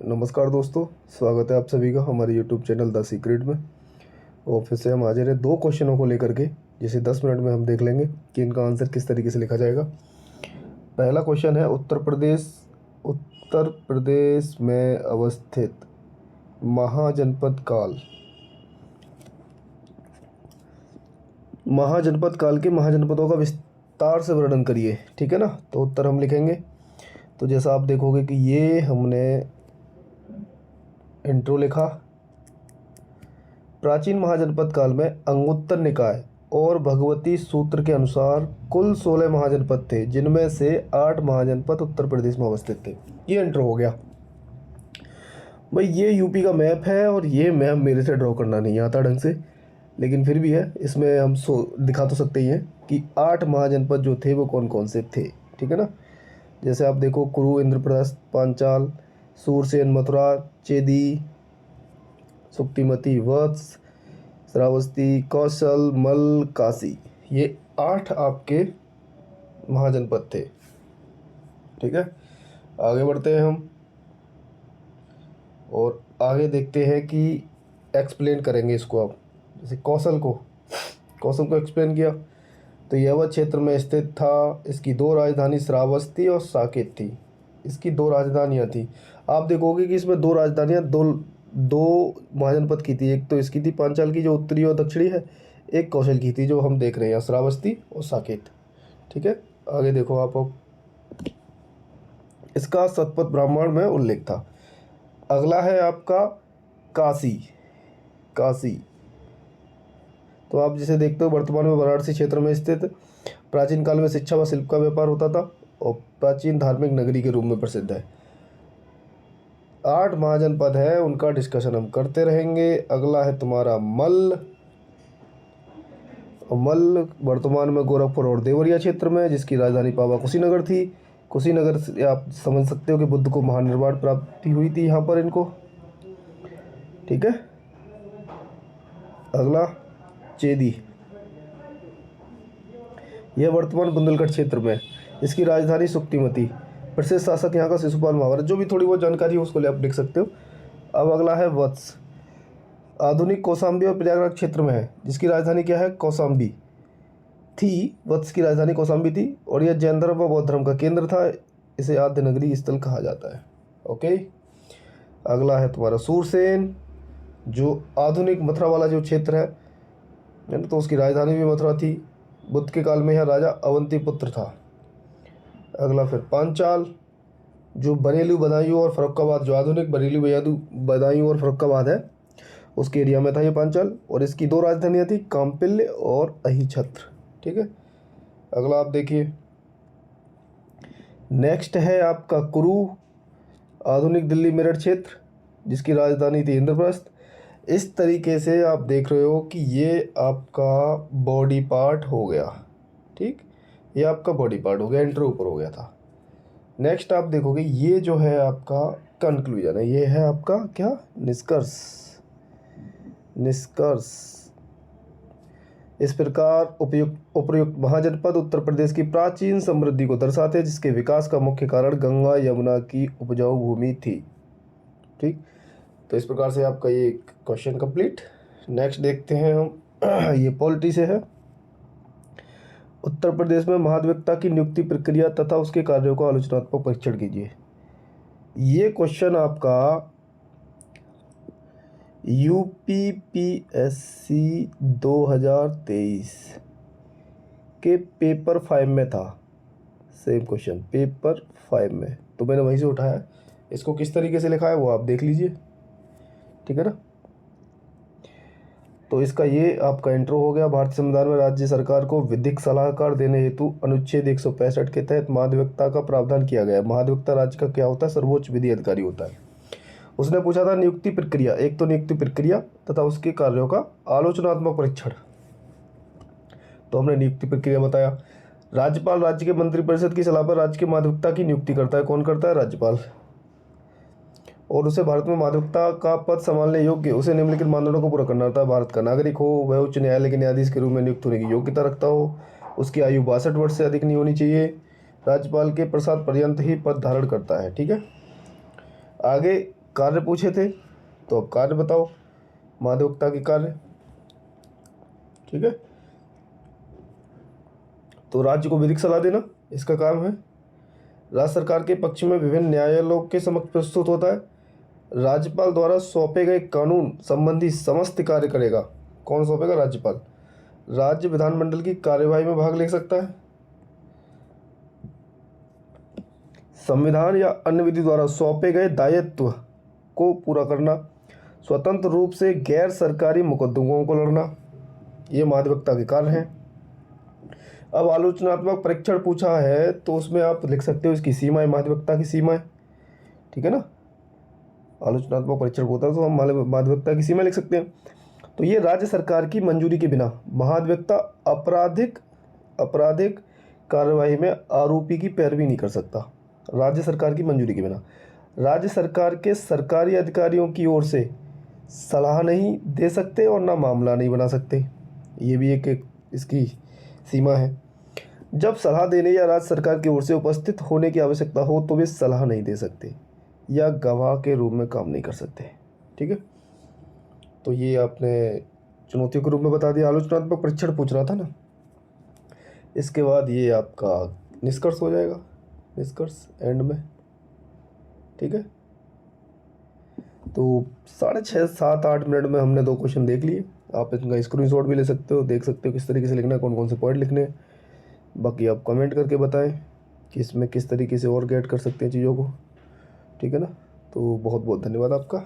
नमस्कार दोस्तों, स्वागत है आप सभी का हमारे यूट्यूब चैनल द सीक्रेट में। और फिर से हम हाजिर हैं दो क्वेश्चनों को लेकर के, जिसे 10 मिनट में हम देख लेंगे कि इनका आंसर किस तरीके से लिखा जाएगा। पहला क्वेश्चन है, उत्तर प्रदेश में अवस्थित महाजनपद काल के महाजनपदों का विस्तार से वर्णन करिए। ठीक है ना। तो उत्तर हम लिखेंगे। तो जैसा आप देखोगे कि ये हमने इंट्रो लिखा। प्राचीन महाजनपद काल में अंगुत्तर निकाय और भगवती सूत्र के अनुसार कुल 16 महाजनपद थे, जिनमें से 8 महाजनपद उत्तर प्रदेश में अवस्थित थे। ये इंट्रो हो गया भाई। ये यूपी का मैप है और ये मैप मेरे से ड्रॉ करना नहीं आता ढंग से, लेकिन फिर भी है, इसमें हम दिखा तो सकते ही हैं कि 8 महाजनपद जो थे वो कौन कौन से थे। ठीक है ना। जैसे आप देखो, कुरु, इंद्रप्रस्थ, पांचाल, सूरसेन, मथुरा, चेदी, सुक्तिमती, वत्स, श्रावस्ती, कौशल, मल, काशी, ये 8 आपके महाजनपद थे। ठीक है। आगे बढ़ते हैं हम और आगे देखते हैं कि एक्सप्लेन करेंगे इसको। आप जैसे कौशल को एक्सप्लेन किया तो यह वह क्षेत्र में स्थित था। इसकी 2 राजधानी श्रावस्ती और साकेत थी। इसकी 2 राजधानियाँ थी। आप देखोगे कि इसमें 2 राजधानियाँ दो महाजनपद की थी। एक तो इसकी थी पांचाल की, जो उत्तरी और दक्षिणी है। एक कौशल की थी, जो हम देख रहे हैं, श्रावस्ती और साकेत। ठीक है। आगे देखो आप। इसका शतपथ ब्राह्मण में उल्लेख था। अगला है आपका काशी। तो आप जिसे देखते हो, वर्तमान में वाराणसी क्षेत्र में स्थित, प्राचीन काल में शिक्षा व शिल्प का व्यापार होता था और प्राचीन धार्मिक नगरी के रूप में प्रसिद्ध है। 8 महाजनपद है, उनका डिस्कशन हम करते रहेंगे। अगला है तुम्हारा मल वर्तमान में गोरखपुर और देवरिया क्षेत्र में, जिसकी राजधानी पावा कुशीनगर थी। कुशीनगर से आप समझ सकते हो कि बुद्ध को महानिर्वाण प्राप्ति हुई थी यहाँ पर इनको। ठीक है। अगला चेदी, यह वर्तमान बुंदेलखंड क्षेत्र में, इसकी राजधानी सुक्तिमती। प्रसिद्ध शासक यहाँ का शिशुपाल महाराज। जो भी थोड़ी बहुत जानकारी है उसको आप लिख सकते हो। अब अगला है वत्स, आधुनिक कौशाम्बी और प्रयागराज क्षेत्र में है, जिसकी राजधानी क्या है, कौशाम्बी थी। वत्स की राजधानी कौशाम्बी थी और यह जैन धर्म व बौद्ध धर्म का केंद्र था। इसे आद्य नगरी स्थल कहा जाता है। ओके। अगला है तुम्हारा सूरसेन, जो आधुनिक मथुरा वाला जो क्षेत्र है ना, तो उसकी राजधानी भी मथुरा थी। बुद्ध के काल में यह राजा अवंती पुत्र था। अगला फिर पांचाल, जो बरेली, बदायूं और फर्रुखाबाद, जो आधुनिक बरेली, बदायूं और फर्रुखाबाद है, उसके एरिया में था ये पांचाल। और इसकी 2 राजधानियाँ थी, काम्पिल्य और अहिछत्र। ठीक है। अगला आप देखिए, नेक्स्ट है आपका कुरु, आधुनिक दिल्ली मेरठ क्षेत्र, जिसकी राजधानी थी इंद्रप्रस्थ। इस तरीके से आप देख रहे हो कि ये आपका बॉडी पार्ट हो गया। ठीक, ये आपका बॉडी पार्ट हो गया, इंट्रो ऊपर हो गया था। नेक्स्ट आप देखोगे, ये जो है आपका कंक्लूजन है, ये है आपका क्या, निष्कर्ष। इस प्रकार उपर्युक्त महाजनपद उत्तर प्रदेश की प्राचीन समृद्धि को दर्शाते हैं, जिसके विकास का मुख्य कारण गंगा यमुना की उपजाऊ भूमि थी। ठीक। तो इस प्रकार से आपका ये क्वेश्चन कंप्लीट। नेक्स्ट देखते हैं हम ये पॉलिटी से है। उत्तर प्रदेश में महाधिवक्ता की नियुक्ति प्रक्रिया तथा उसके कार्यों का आलोचनात्मक परीक्षण कीजिए। ये क्वेश्चन आपका यूपीपीएससी 2023 के पेपर 5 में था। सेम क्वेश्चन पेपर 5 में, तो मैंने वहीं से उठाया। इसको किस तरीके से लिखा है वो आप देख लीजिए। ठीक है ना। तो इसका ये आपका इंट्रो हो गया। भारतीय संविधान में राज्य सरकार को विधिक सलाहकार देने हेतु अनुच्छेद 165 के तहत महाधिवक्ता का प्रावधान किया गया है। महाधिवक्ता राज्य का क्या होता है, सर्वोच्च विधि अधिकारी होता है। उसने पूछा था नियुक्ति प्रक्रिया, एक तो नियुक्ति प्रक्रिया तथा उसके कार्यों का आलोचनात्मक परीक्षण। तो हमने नियुक्ति प्रक्रिया बताया। राज्यपाल राज्य के मंत्रिपरिषद की सलाह पर राज्य के महाधिवक्ता की नियुक्ति करता है। कौन करता है, राज्यपाल। और उसे भारत में महाधिवक्ता का पद संभालने योग्य, उसे निम्नलिखित मानदंडों को पूरा करना होता है। भारत का नागरिक हो, वह उच्च न्यायालय के न्यायाधीश के रूप में नियुक्त होने की योग्यता रखता हो, उसकी आयु 62 वर्ष से अधिक नहीं होनी चाहिए, राज्यपाल के प्रसाद पर्यंत ही पद धारण करता है। ठीक है। आगे कार्य पूछे थे, तो अब कार्य बताओ महाधिवक्ता के कार्य। ठीक है, तो राज्य को विधिक सलाह देना इसका काम है। राज्य सरकार के पक्ष में विभिन्न न्यायालयों के समक्ष प्रस्तुत होता है। राज्यपाल द्वारा सौंपे गए कानून संबंधी समस्त कार्य करेगा। कौन सौंपेगा? राज्यपाल। राज्य विधानमंडल की कार्यवाही में भाग ले सकता है। संविधान या अन्य विधि द्वारा सौंपे गए दायित्व को पूरा करना, स्वतंत्र रूप से गैर सरकारी मुकदमों को लड़ना, ये महाधिवक्ता के कार्य हैं। अब आलोचनात्मक परीक्षण पूछा है तो उसमें आप लिख सकते हो इसकी सीमाएं, महाधिवक्ता की सीमाएं। ठीक है ना, आलोचनात्मक परीक्षण होता है तो हम महाधिवक्ता की सीमा लिख सकते हैं। तो ये राज्य सरकार की मंजूरी के बिना महाधिवक्ता आपराधिक कार्यवाही में आरोपी की पैरवी नहीं कर सकता। राज्य सरकार की मंजूरी के बिना राज्य सरकार के सरकारी अधिकारियों की ओर से सलाह नहीं दे सकते और ना मामला नहीं बना सकते। ये भी एक इसकी सीमा है। जब सलाह देने या राज्य सरकार की ओर से उपस्थित होने की आवश्यकता हो तो वे सलाह नहीं दे सकते या गवाह के रूप में काम नहीं कर सकते। ठीक है, तो ये आपने चुनौतियों के रूप में बता दिया। आलोचनात्मक परीक्षण पूछ रहा था ना। इसके बाद ये आपका निष्कर्ष हो जाएगा, निष्कर्ष एंड में। ठीक है, तो 6.5 7 8 मिनट में हमने 2 क्वेश्चन देख लिए। आप इनका स्क्रीनशॉट भी ले सकते हो, देख सकते हो किस तरीके से लिखना है, कौन कौन से पॉइंट लिखने हैं। बाकी आप कमेंट करके बताएं कि इसमें किस तरीके से और गेट कर सकते हैं चीज़ों को। ठीक है ना, तो बहुत बहुत धन्यवाद आपका।